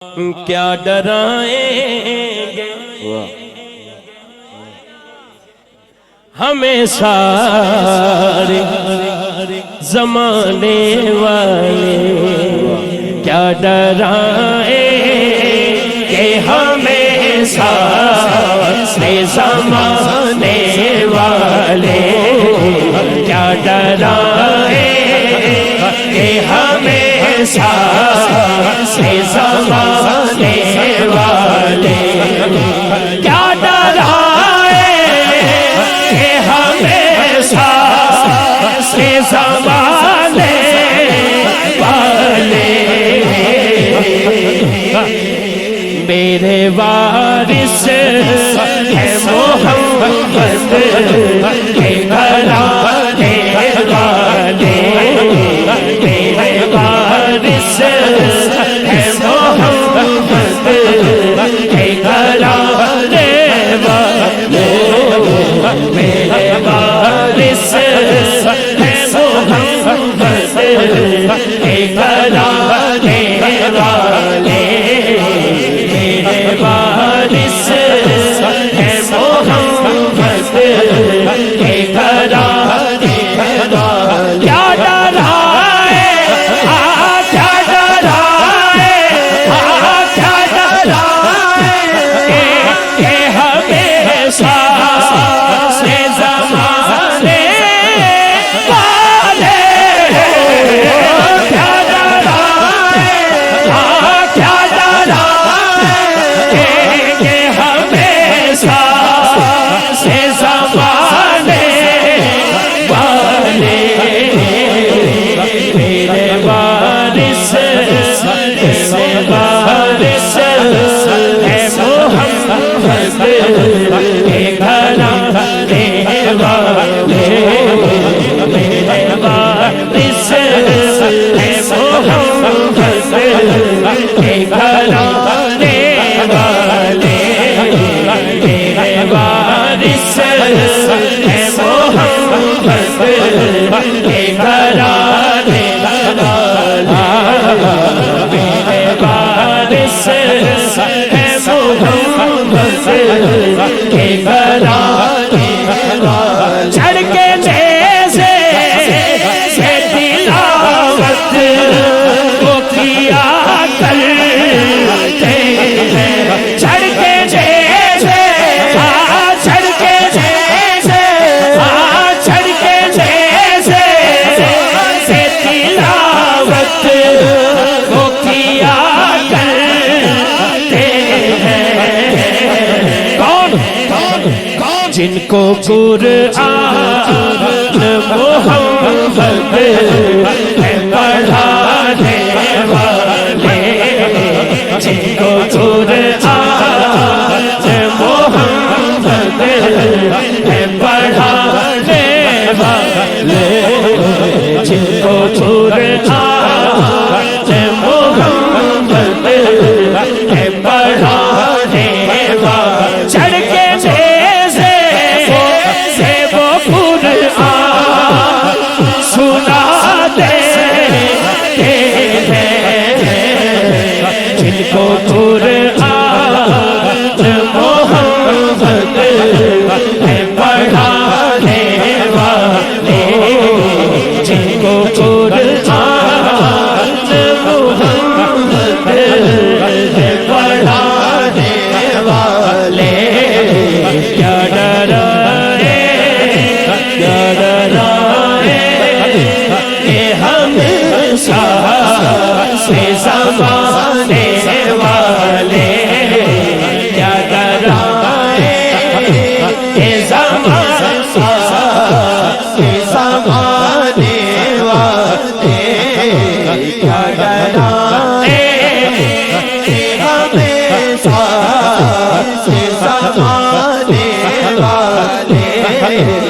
کیا ڈرائیں گے ہمیں سارے زمانے والے، کیا ڈرائیں گے ہمیں سارے زمانے والے، کیا ڈرائیں گے ہمیں سارے زمانے والے، کیا ڈرائیں گے ہمیں سارے زمانے والے، میرے وارث ہے محمد کے گھرانے والے، میرے وارث ہے محمد کے گھرانے والے، میرے وارث ہے محمد کے گھرانے والے، میرے وارث ہے محمد کے گھرانے والے، کیا ڈرائیں کیا ڈرائیں کیا ڈرائیں کہ ہمیں سارے زمانے والے، کیا ڈرائیں کیا ڈرائیں کہ ہمیں سارے زمانے والے، میرے وارث ہے محمد کے گھرانے والے، میرے وارث ہے محمد کے گھرانے والے، میرے وارث ہے محمد کے گھرانے والے، میرے وارث ہے محمد کے گھرانے والے، چڑھ کے نیزے سے تلاوت کو کیا کرتے ہیں، چڑھ کے نیزے چڑھ کے نیزے چڑھ کے نیزے سے تلاوت کو کیا کرتے ہیں، کون جن کو قرآن محمد ہے پڑھانے والے، جن کو قرآن محمد ہے پڑھانے والے، جن کو قرآن محمد ہے پڑھانے والے، چڑھ کے نیزے سے وہ قرآن سناتے ہیں، جن کو قرآن محمد ہے پڑھانے والے، جن کو قرآن محمد ہے پڑھانے والے، کیا ڈرائیں کیا ڈرائیں کہ ہم سارے زمانے والے، کیا ڈرائیں کہ سارے زمانے والے، کیا ڈرائیں